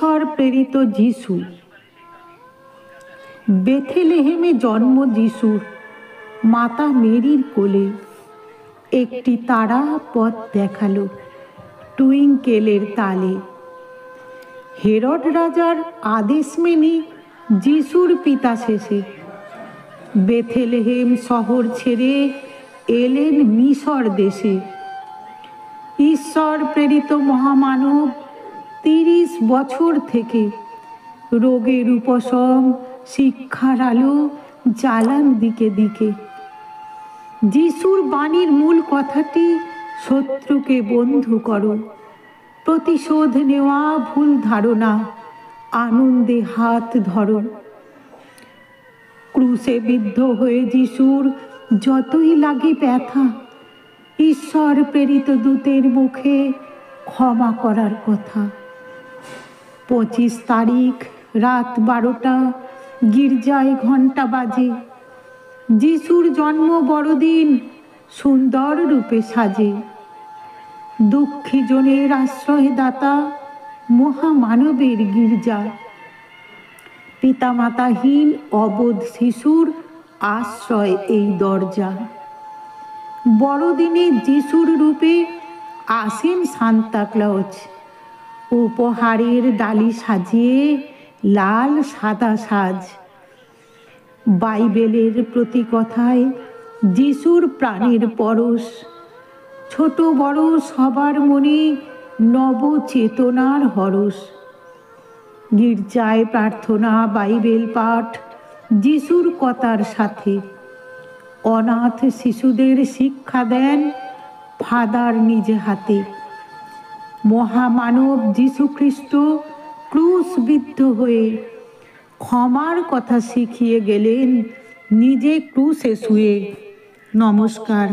ঈশ্বর প্রেরিত যিশু। বেথলেহেমে জন্ম যিশুর, মাতা মেরির কোলে। একটি তারা পথ দেখালো টুইঙ্কেলের তালে। হেরড রাজার আদেশ মেনে যিশুর পিতা শেষে বেথলেহেম শহর ছেড়ে এলেন মিশর দেশে। ঈশ্বর প্রেরিত মহামানব 30 বছর থেকে রোগের উপশম, শিক্ষার আলো জ্বালান দিকে দিকে। যিশুর বাণীর মূল কথাটি, শত্রুকে বন্ধু করো, প্রতিশোধ নেওয়া ভুল ধারণা, আনন্দে হাত ধরো। ক্রুশে বিদ্ধ হয়ে যিশুর যতই লাগে ব্যথা, ঈশ্বর প্রেরিত দূতের মুখে ক্ষমা করার কথা। 25 তারিখ রাত 12টা, গির্জায় ঘণ্টা বাজে। যিশুর জন্ম বড়দিন সুন্দর রূপে সাজে। দুঃখী জনের আশ্রয়দাতা, মহামানবের গির্জা। পিতামাতাহীন অবোধ শিশুর আশ্রয় এই দরজা। বড়দিনে যিশুর রূপে আসেন সান্তা ক্লজ, উপহারের ডালি সাজিয়ে লাল সাদা সাজ। বাইবেলের প্রতি কথায় যিশুর প্রাণের পরশ, ছোট বড় সবার মনে নব চেতনার হরস। গির্জায় প্রার্থনা, বাইবেল পাঠ, যিশুর কথার সাথে। অনাথ শিশুদের শিক্ষা দেন ফাদার নিজে হাতে। মহামানব যিশু খ্রিস্ট ক্রুশবিদ্ধ হয়ে ক্ষমার কথা শিখিয়ে গেলেন নিজে ক্রুশে শুয়ে। নমস্কার।